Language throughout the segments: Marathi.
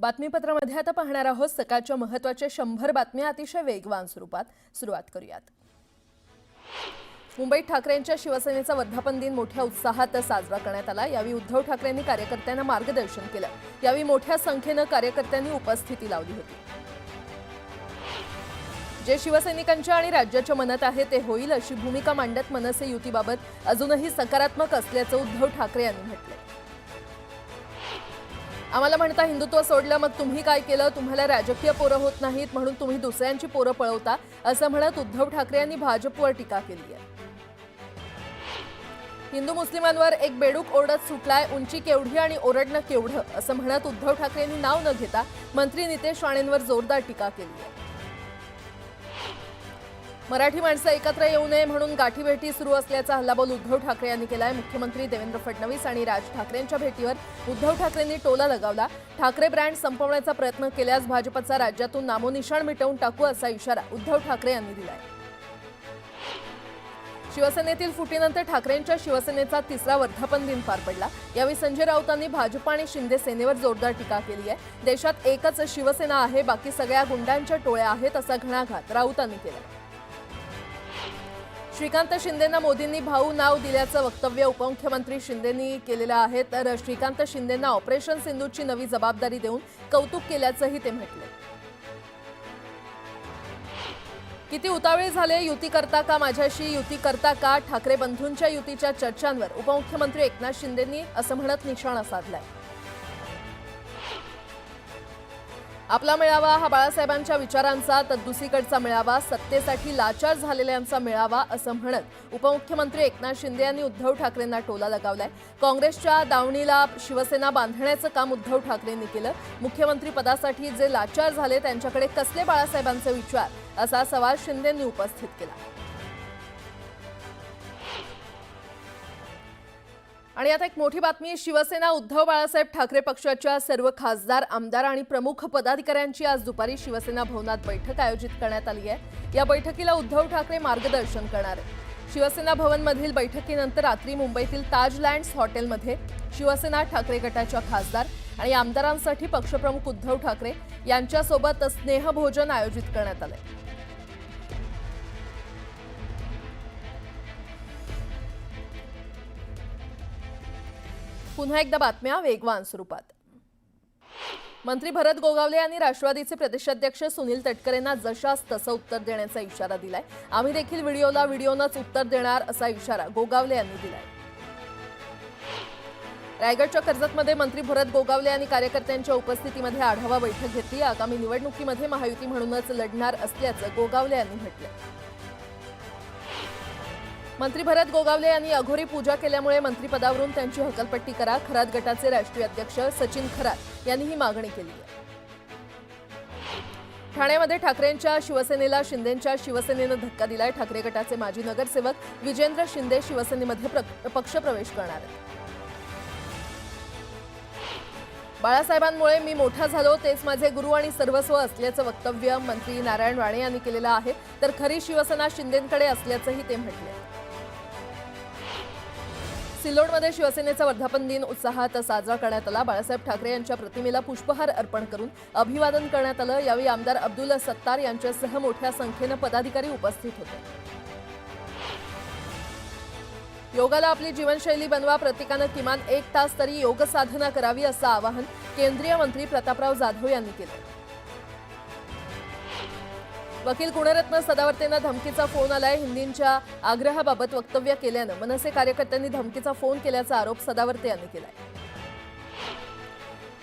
बातमीपत्रामध्ये आता पाहणार आहोत सकाळच्या महत्त्वाच्या 100 बातम्या अतिशय वेगवान स्वरूपात। सुरुवात करूयात। मुंबईत ठाकरेंच्या शिवसेनेचा वर्धापन दिन मोठ्या उत्साहात साजरा करण्यात आला। यावेळी उद्धव ठाकरेंनी कार्यकर्त्यांना मार्गदर्शन केलं। यावेळी मोठ्या संख्येने कार्यकर्त्यांनी उपस्थिती लावली होती। जे शिवसैनिकांच्या आणि राज्याच्या मनात आहे ते होईल अशी भूमिका मांडत मनसे युतीबाबत अजूनही सकारात्मक असल्याचं उद्धव ठाकरे यांनी म्हटलं। आम्हाला म्हणता हिंदुत्व सोडलं मग तुम्ही काय केलं, तुम्हाला राजकीय पोरं होत नाहीत म्हणून तुम्ही दुसऱ्यांची पोरं पळवता असं म्हणत उद्धव ठाकरे यांनी भाजपवर टीका केली आहे। हिंदू मुस्लिमांवर एक बेडूक ओरडत सुटलाय, उंची केवढी आणि ओरडणं केवढं असं म्हणत उद्धव ठाकरे यांनी नाव न घेता मंत्री नितेश राणेंवर जोरदार टीका केली आहे। मराठी माणसं एकत्र येऊ नये म्हणून गाठीभेटी सुरू असल्याचा हल्लाबोल उद्धव ठाकरे यांनी केलाय। मुख्यमंत्री देवेंद्र फडणवीस आणि राज ठाकरेंच्या भेटीवर उद्धव ठाकरेंनी टोला लगावला। ठाकरे ब्रँड संपवण्याचा प्रयत्न केल्यास भाजपचा राज्यातून नामोनिशाण मिटवून टाकू असा इशारा उद्धव ठाकरे यांनी दिलाय। शिवसेनेतील फुटीनंतर ठाकरेंच्या शिवसेनेचा तिसरा वर्धापन दिन पार पडला। यावेळी संजय राऊतांनी भाजप आणि शिंदे सेनेवर जोरदार टीका केली आहे। देशात एकच शिवसेना आहे, बाकी सगळ्या गुंडांच्या टोळ्या आहेत असा घणाघात राऊतांनी केला। श्रीकांत शिंदेंना मोदींनी भाऊ नाव दिल्याचं वक्तव्य उपमुख्यमंत्री शिंदेंनी केलेलं आहे। तर श्रीकांत शिंदेंना ऑपरेशन सिंधूची नवी जबाबदारी देऊन कौतुक केल्याचंही ते म्हटले। किती उतावळे झाले, युती करता का माझ्याशी, युती करता का, ठाकरे बंधूंच्या युतीच्या चर्चांवर उपमुख्यमंत्री एकनाथ शिंदेंनी असं म्हणत निशाणा साधलाय। आपला मेळावा हा बाळासाहेबांच्या विचारांचा तर दुसरीकडचा मेळावा सत्तेसाठी लाचार झालेल्यांचा मेळावा असं म्हणत उपमुख्यमंत्री एकनाथ शिंदे यांनी उद्धव ठाकरेंना टोला लगावलाय। काँग्रेसच्या दावणीला शिवसेना बांधण्याचं काम उद्धव ठाकरेंनी केलं। मुख्यमंत्री पदासाठी जे लाचार झाले त्यांच्याकडे कसले बाळासाहेबांचे विचार असा सवाल शिंदेंनी उपस्थित केला। आणि आता एक मोठी बातमी, शिवसेना उद्धव बाळासाहेब ठाकरे पक्षाच्या सर्व खासदार, आमदार आणि प्रमुख पदाधिकाऱ्यांची आज दुपारी शिवसेना भवनात बैठक आयोजित करण्यात आली आहे। या बैठकीला उद्धव ठाकरे मार्गदर्शन करणार आहेत। शिवसेना भवनमधील बैठकीनंतर रात्री मुंबईतील ताज लँड्स हॉटेलमध्ये शिवसेना ठाकरे गटाच्या खासदार आणि आमदारांसाठी पक्षप्रमुख उद्धव ठाकरे यांच्यासोबत स्नेहभोजन आयोजित करण्यात आले। पुन्हा एकदा बातम्या वेगवान स्वरूपात। मंत्री भरत गोगावले यांनी राष्ट्रवादीचे प्रदेशाध्यक्ष सुनील तटकरेंना जशास तसं उत्तर देण्याचा इशारा दिलाय। आम्ही देखील व्हिडिओला व्हिडिओनंच उत्तर देणार असा इशारा गोगावले यांनी दिलाय। रायगडच्या कर्जतमध्ये मंत्री भरत गोगावले यांनी कार्यकर्त्यांच्या उपस्थितीमध्ये आढावा बैठक घेतली। आगामी निवडणुकीमध्ये महायुती म्हणूनच लढणार असल्याचं गोगावले यांनी म्हटलं। मंत्री भरत गोगावले यांनी अघोरी पूजा केल्यामुळे मंत्रिपदावरून त्यांची हकलपट्टी करा। खरात गटाचे राष्ट्रीय अध्यक्ष सचिन खरात यांनी ही मागणी केली आहे। ठाण्यामध्ये ठाकरेंच्या शिवसेनेला शिंदेंच्या शिवसेनेनं धक्का दिलाय। ठाकरे गटाचे माजी नगरसेवक विजेंद्र शिंदे शिवसेनेमध्ये पक्षप्रवेश करणार आहेत। बाळासाहेबांमुळे मी मोठा झालो, तेच माझे गुरु आणि सर्वस्व असल्याचं वक्तव्य मंत्री नारायण राणे यांनी केलेलं आहे। तर खरी शिवसेना शिंदेंकडे असल्याचंही ते म्हटले। सिल्लोडमध्ये शिवसेनेचा वर्धापन दिन उत्साहात साजरा करण्यात आला। बाळासाहेब ठाकरे यांच्या प्रतिमेला पुष्पहार अर्पण करून अभिवादन करण्यात आलं। यावेळी आमदार अब्दुल सत्तार यांच्यासह मोठ्या संख्येनं पदाधिकारी उपस्थित होते। योगाला आपली जीवनशैली बनवा, प्रत्येकानं किमान 1 तास तरी योग साधना करावी असं आवाहन केंद्रीय मंत्री प्रतापराव जाधव यांनी केलं। वकील गुणरत्न सदावर्तेंना धमकीचा फोन आलाय। हिंदींच्या आग्रहाबाबत वक्तव्य केल्यानं मनसे कार्यकर्त्यांनी धमकीचा फोन केल्याचा आरोप सदावर्ते यांनी केलाय।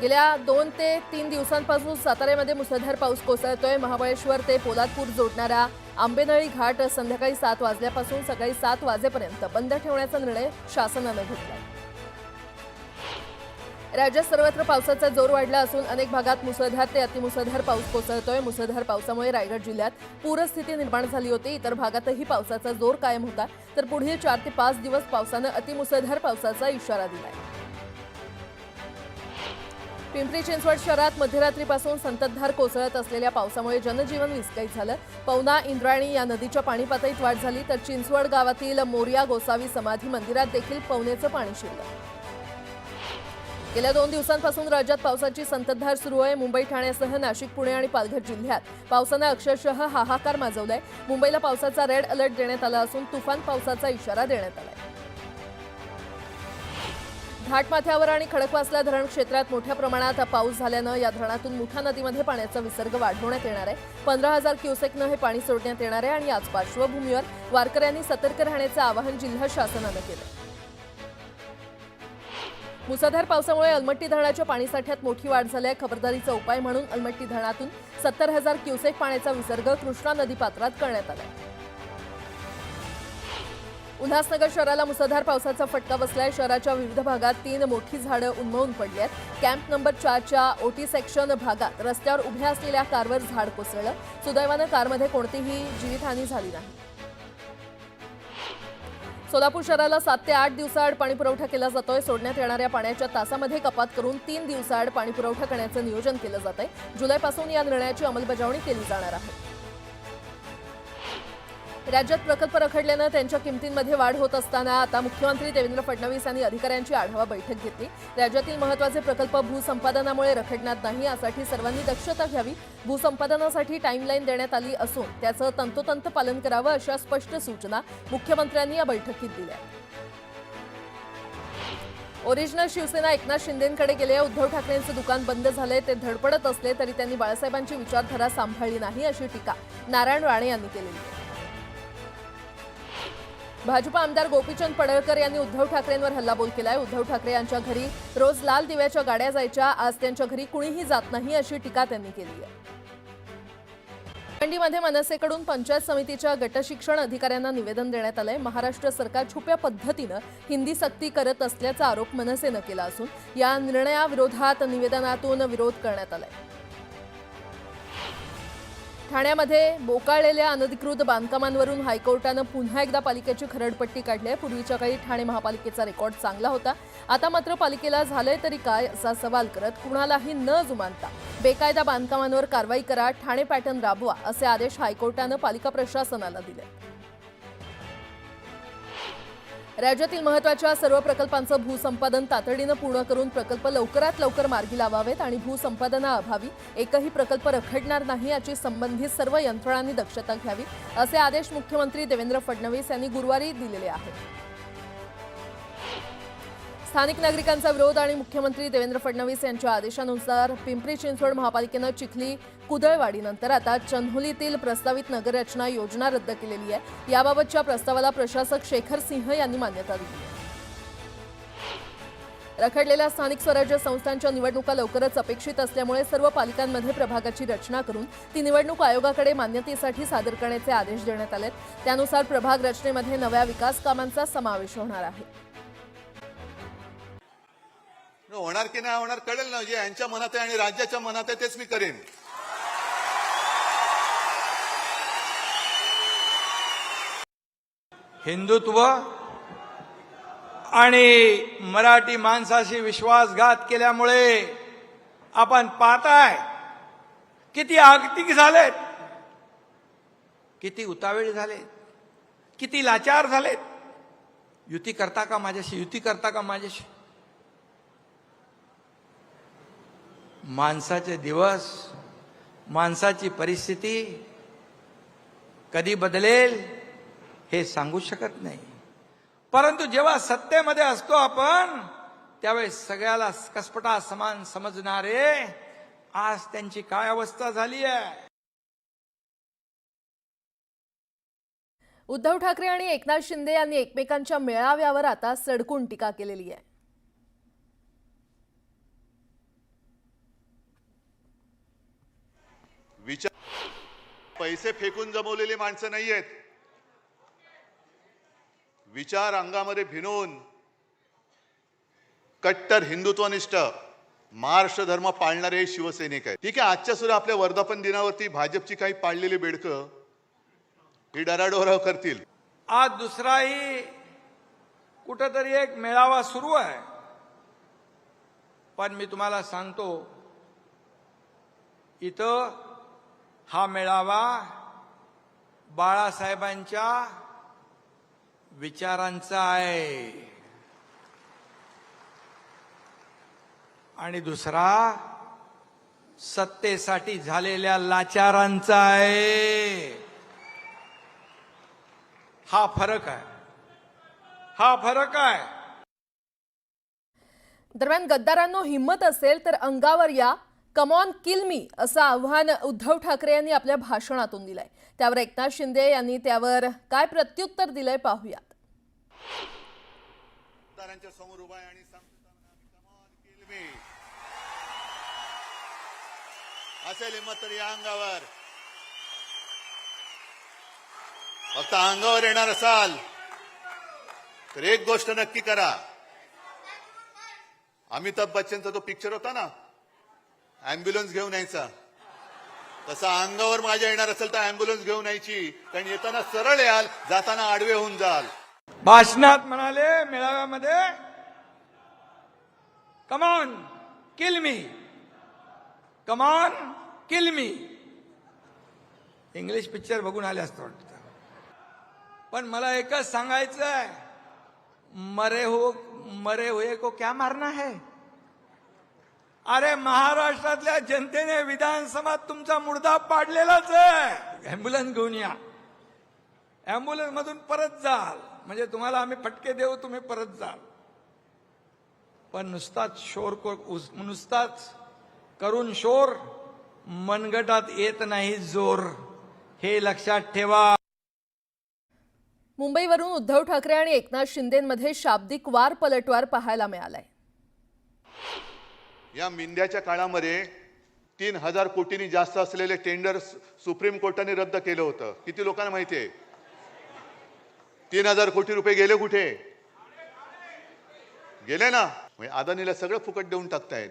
गेल्या 2 ते 3 दिवसांपासून साताऱ्यामध्ये मुसळधार पाऊस कोसळतोय। महाबळेश्वर ते पोलादपूर जोडणारा आंबेनळी घाट संध्याकाळी 7 वाजल्यापासून सकाळी 7 वाजेपर्यंत बंद ठेवण्याचा निर्णय शासनानं घेतलाय। राज्यात सर्वत्र पावसाचा जोर वाढला असून अनेक भागात मुसळधार ते अतिमुसळधार पाऊस कोसळतोय। मुसळधार पावसामुळे रायगड जिल्ह्यात पूरस्थिती निर्माण झाली होती। इतर भागातही पावसाचा जोर कायम होता। तर पुढील 4 ते 5 दिवस पावसानं अतिमुसळधार पावसाचा इशारा दिलाय। पिंपरी चिंचवड शहरात मध्यरात्रीपासून संततधार कोसळत असलेल्या पावसामुळे जनजीवन विस्कळीत झालं। पवना इंद्रायणी या नदीच्या पाणी पातळीत वाढ झाली। तर चिंचवड गावातील मोर्या गोसावी समाधी मंदिरात देखील पवनेचं पाणी शिरलं। गेल्या 2 दिवसांपासून राज्यात पावसाची संततधार सुरू आहे. मुंबई, ठाण्यासह नाशिक, पुणे आणि पालघर जिल्ह्यात पावसाने अक्षरशः हाहाकार माजवलाय. मुंबईला पावसाचा रेड अलर्ट देण्यात आला असून तुफान पावसाचा इशारा देण्यात आलाय. घाटमाथ्यावर आणि खडकवासला धरण क्षेत्रात मोठ्या प्रमाणात पाऊस झाल्यानं या धरणातून मुठा नदीमध्ये पाण्याचा विसर्ग वाढवण्यात येणार आहे. 15,000 क्युसेकनं हे पाणी सोडण्यात येणार आहे आणि याच पार्श्वभूमीवर वारकऱ्यांनी सतर्क राहण्याचं आवाहन जिल्हा शासनानं केलं. मुसळधार पावसामुळे अलमट्टी धरणाच्या पाणीसाठ्यात मोठी वाढ झाली आहे. खबरदारीचा उपाय म्हणून अलमट्टी धरणातून 70,000 क्युसेक पाण्याचा विसर्ग कृष्णा नदीपात्रात करण्यात आला आहे. उल्हासनगर शहराला मुसळधार पावसाचा फटका बसलाय. शहराच्या विविध भागात 3 मोठी झाडं उन्मळून पडली आहेत. कॅम्प नंबर 4च्या ओटी सेक्शन भागात रस्त्यावर उभ्या असलेल्या कारवर झाड कोसळलं. सुदैवानं कारमध्ये कोणतीही जीवितहानी झाली नाही. सोलापूर शहराला 7 ते 8 दिवसाआड पाणी पुरवठा केला जातोय. सोडण्यात येणाऱ्या पाण्याच्या तासामध्ये कपात करून 3 दिवसाआड पाणी पुरवठा करण्याचं नियोजन केलं जात आहे. जुलैपासून या निर्णयाची अंमलबजावणी केली जाणार आहे. राज्यात प्रकल्प रखडल्यानं त्यांच्या किमतींमध्ये वाढ होत असताना आता मुख्यमंत्री देवेंद्र फडणवीस यांनी अधिकाऱ्यांची आढावा बैठक घेतली. राज्यातील महत्त्वाचे प्रकल्प भूसंपादनामुळे रखडणार नाही यासाठी सर्वांनी दक्षता घ्यावी. भूसंपादनासाठी टाईमलाईन देण्यात आली असून त्याचं तंतोतंत पालन करावं अशा स्पष्ट सूचना मुख्यमंत्र्यांनी या बैठकीत दिल्या. ओरिजिनल शिवसेना एकनाथ शिंदेंकडे गेले. उद्धव ठाकरेंचं दुकान बंद झाले. ते धडपडत असले तरी त्यांनी बाळासाहेबांची विचारधारा सांभाळली नाही अशी टीका नारायण राणे यांनी केलेली आहे. भाजप आमदार गोपीचंद पडळकर यांनी उद्धव ठाकरेंवर हल्लाबोल केलाय. उद्धव ठाकरे यांच्या घरी रोज लाल दिव्याच्या गाड्या जायच्या, आज त्यांच्या घरी कुणीही जात नाही अशी टीका त्यांनी केली आहे. भिवंडीमध्ये मनसेकडून पंचायत समितीच्या गटशिक्षण अधिकाऱ्यांना निवेदन देण्यात आलंय. महाराष्ट्र सरकार छुप्या पद्धतीनं हिंदी सक्ती करत असल्याचा आरोप मनसेनं केला असून या निर्णयाविरोधात निवेदनातून विरोध करण्यात आलाय. ठाण्यामध्ये बोकाळलेल्या अनधिकृत बांधकामांवरून हायकोर्टानं पुन्हा एकदा पालिकेची खरडपट्टी काढली आहे. पूर्वीच्या काळी ठाणे महापालिकेचा रेकॉर्ड चांगला होता. आता मात्र पालिकेला झालंय तरी काय असा सवाल करत कुणालाही न जुमानता बेकायदा बांधकामांवर कारवाई करा, ठाणे पॅटर्न राबवा असे आदेश हायकोर्टानं पालिका प्रशासनाला दिले. राज्यातील महत्त्वाच्या सर्व प्रकल्पांचं भूसंपादन तातडीनं पूर्ण करून प्रकल्प लवकरात लवकर मार्गी लावावेत आणि भूसंपादनाअभावी एकही प्रकल्प रखडणार नाही याची संबंधित सर्व यंत्रणांनी दक्षता घ्यावी असे आदेश मुख्यमंत्री देवेंद्र फडणवीस यांनी गुरुवारी दिलेले आहेत. स्थानिक नागरिकांचा विरोध आणि मुख्यमंत्री देवेंद्र फडणवीस यांच्या आदेशानुसार पिंपरी चिंचवड महापालिकेनं चिखली कुदळवाडीनंतर आता चंदहुलीतील प्रस्तावित नगररचना योजना रद्द केलेली आहे. याबाबतच्या प्रस्तावाला प्रशासक शेखर सिंह यांनी मान्यता दिली आहे. रखडलेल्या स्थानिक स्वराज्य संस्थांच्या निवडणुका लवकरच अपेक्षित असल्यामुळे सर्व पालिकांमध्ये प्रभागाची रचना करून ती निवडणूक आयोगाकडे मान्यतेसाठी सादर करण्याचे आदेश देण्यात आलेत. त्यानुसार प्रभाग रचनेमध्ये नव्या विकास कामांचा समावेश होणार आहे. होणार की नाही होणार कळेल ना. जे यांच्या मनात आहे आणि राज्याच्या मनात आहे तेच मी करेन. हिंदुत्व आणि मराठी माणसाशी विश्वासघात केल्यामुळे आपण पाहताय किती आगतिक झालेत, किती उतावेळ झालेत, किती लाचार झालेत. युती करता का माझ्याशी, युती करता का माझ्याशी. माणसाचे दिवस, माणसाची परिस्थिती कधी बदलेल हे सांगू शकत नाही. परंतु जेव्हा सत्तेमध्ये असतो आपण त्यावेळेस सगळ्याला कसपटा समान समजणारे आज त्यांची काय अवस्था झाली आहे. उद्धव ठाकरे आणि एकनाथ शिंदे यांनी एकमेकांच्या मेळाव्यावर आता सडकून टीका केलेली आहे. पैसे फेकून जमवलेली माणसं नाहीयेत. विचार अंगामध्ये भिनवून कट्टर हिंदुत्वनिष्ठ महाराष्ट्र धर्म पाळणारे हे शिवसैनिक आहेत. ठीक आहे, आजच्या सुद्धा आपल्या वर्धापन दिनावरती भाजपची काही पाळलेली बेडकं ही डराडोराव करतील. आज दुसराही कुठेतरी एक मेळावा सुरू आहे. पण मी तुम्हाला सांगतो, इथं हा मेळावा बाळासाहेबांच्या विचारांचा आहे. आणि दुसरा सत्तेसाठी झालेल्या लाचारांचा आहे. हा फरक आहे. हा फरक आहे. दरम्यान गद्दारांनो, हिम्मत असेल तर अंगावर या, कम ऑन किल मी असं आव्हान उद्धव ठाकरे यांनी आपल्या भाषणातून दिलंय. त्यावर एकनाथ शिंदे यांनी त्यावर काय प्रत्युत्तर दिलंय पाहूयात. गद्दारांच्या समोर उभा आहे आणि सांगतो come on, kill me. असेल हिम्मत तर या अंगावर. फक्त अंगावर येणार असाल तर एक गोष्ट नक्की करा. अमिताभ बच्चनचा तो पिक्चर होता ना, अँब्युलन्स घेऊन यायचा, तसा अंगावर माझ्या येणार असेल तर अँब्युलन्स घेऊन यायची. कारण येताना सरळ याल, जाताना आडवे होऊन जाल. भाषणात म्हणाले, मेळाव्यामध्ये, come on kill me, come on kill me. English picture बघून आले असतं वाटतं. पण मला एकच सांगायचं आहे, मरे हुए को क्या मारना है. अरे महाराष्ट्रातल्या जनतेने विधानसभेत तुमचा मुर्दा पाडलेलाच आहे. अँब्युलन्स घेऊन या, अँब्युलन्स मधून परत जाल, म्हणजे तुम्हाला आम्ही फटके देऊ, तुम्ही परत जाल. पण नुसताच करून शोर मनगटात येत नाही जोर, हे लक्षात ठेवा. मुंबईवरून उद्धव ठाकरे आणि एकनाथ शिंदेमध्ये शाब्दिक वार पलटवार पाहायला मिळालाय. या मिंद्याच्या काळामध्ये 3,000 कोटींनी जास्त असलेले टेंडर सुप्रीम कोर्टाने रद्द केलं होतं. किती लोकांना माहिती आहे? 3,000 कोटी रुपये गेले कुठे? गेले ना. म्हणजे अदानीला सगळं फुकट देऊन टाकतायत,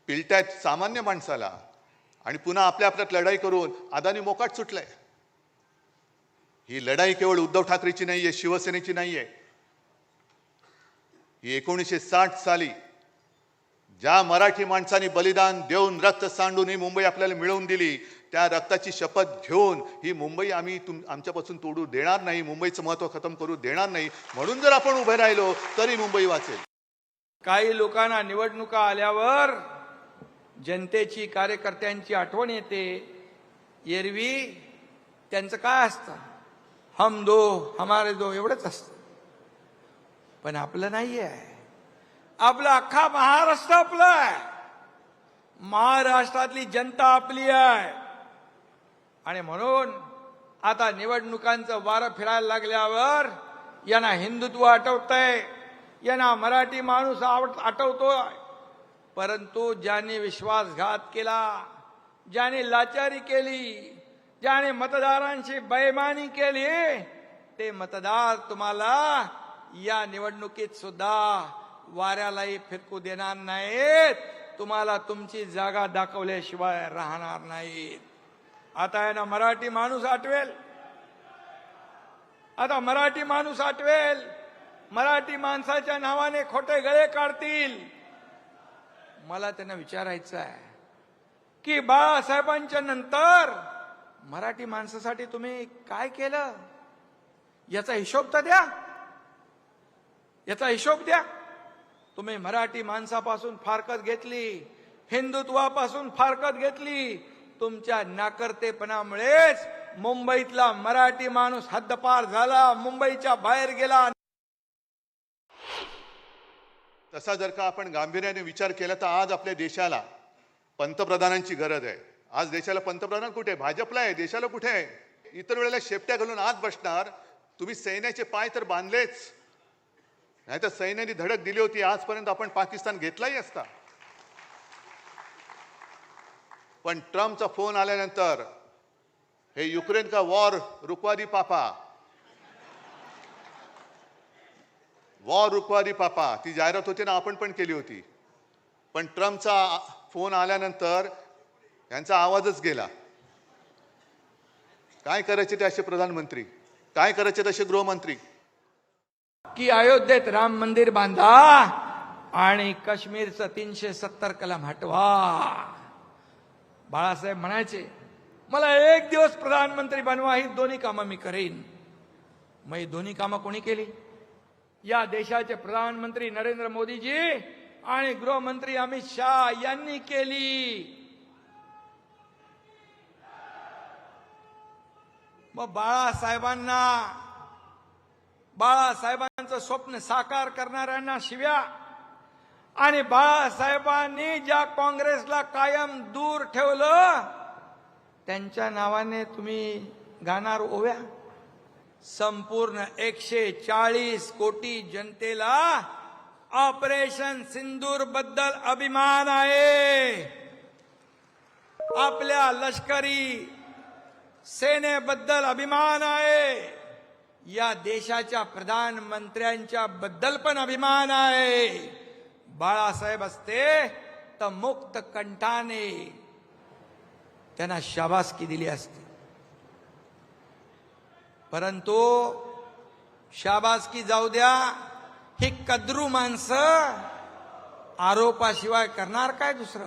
पिलतायत सामान्य माणसाला, आणि पुन्हा आपल्या आपल्यात लढाई करून अदानी मोकाट सुटलाय. ही लढाई केवळ उद्धव ठाकरेची नाहीये, शिवसेनेची नाहीये. ही 1960 साली ज्या मराठी माणसांनी बलिदान देऊन रक्त सांडून ही मुंबई आपल्याला मिळवून दिली, त्या रक्ताची शपथ घेऊन ही मुंबई आम्ही आमच्यापासून तोडू देणार नाही, मुंबईचं महत्व खतम करू देणार नाही. म्हणून जर आपण उभे राहिलो तरी मुंबई वाचेल. काही लोकांना निवडणुका आल्यावर जनतेची, कार्यकर्त्यांची आठवण येते. एरवी त्यांचं काय असतं, हम दो हमारे दो एवढंच असतं. पण आपलं नाही आहे. आपला अख्खा महाराष्ट्र आपला आहे. महाराष्ट्रातली जनता आपली आहे. आणि म्हणून आता निवडणुकांचं वारं फिरायला लागल्यावर यांना हिंदुत्व आठवतंय, यांना मराठी माणूस आठवतोय. परंतु ज्यांनी विश्वासघात केला, ज्यांनी लाचारी केली, ज्याने मतदारांची बेईमानी केली, ते मतदार तुम्हाला या निवडणुकीत सुद्धा वाऱ्यालाही फिरकू देणार नाहीत. तुम्हाला तुमची जागा दाखवल्याशिवाय राहणार नाहीत. आता यांना मराठी माणूस आठवेल. आता मराठी माणूस आठवेल. मराठी माणसाच्या नावाने खोटे गळे काढतील. मला त्यांना विचारायचं आहे की बाळासाहेबांच्या नंतर मराठी माणसासाठी तुम्ही काय केलं, याचा हिशोब तर द्या. याचा हिशोब द्या. तुम्ही मराठी माणसापासून फारकत घेतली, हिंदुत्वापासून फारकत घेतली. तुमच्या नाकर्तेपणामुळेच मुंबईतला मराठी माणूस हद्दपार झाला, मुंबईच्या बाहेर गेला. तसा जर का आपण गांभीर्याने विचार केला तर आज आपल्या देशाला पंतप्रधानांची गरज आहे. आज देशाला पंतप्रधान कुठे आहे? भाजपला आहे. देशाला कुठे आहे? इतर वेळेला शेपट्या घालून आत बसणार. तुम्ही सैन्याचे पाय तर बांधलेच, नाही तर सैन्याने धडक दिली होती, आजपर्यंत आपण पाकिस्तान घेतलाही असता. पण ट्रम्पचा फोन आल्यानंतर हे युक्रेन का वॉर रुकवा दी पापा, वॉर रुकवा दी पापा, ती जाहिरात होती ना, आपण पण केली होती. पण ट्रम्पचा फोन आल्यानंतर यांचा आवाजच गेला. काय करायचे ते असे प्रधानमंत्री, काय करायचे तसे गृहमंत्री, की अयोध्येत राम मंदिर बांधा आणि काश्मीरचं 370 कलम हटवा. बाळासाहेब म्हणायचे, मला एक दिवस प्रधानमंत्री बनवा, ही दोन्ही कामं मी करेन. मग ही दोन्ही कामं कोणी केली? या देशाचे प्रधानमंत्री नरेंद्र मोदीजी आणि गृहमंत्री अमित शहा यांनी केली. मग बाळासाहेबांचं स्वप्न साकार करणाऱ्यांना शिव्या आणि बाळासाहेबांनी ज्या काँग्रेसला कायम दूर ठेवलं त्यांच्या नावाने तुम्ही गाणार ओव्या. संपूर्ण 140 कोटी जनतेला ऑपरेशन सिंदूर बद्दल अभिमान आहे. आपल्या लष्करी सेनेबद्दल अभिमान आहे. या देशाच्या प्रधानमंत्र्यांच्या बद्दल पण अभिमान आहे. बाळासाहेब असते तर मुक्त कंठाने त्यांना शाबासकी दिली असती. परंतु शाबासकी जाऊ द्या, ही कद्रू माणसं आरोपाशिवाय करणार काय दुसरं.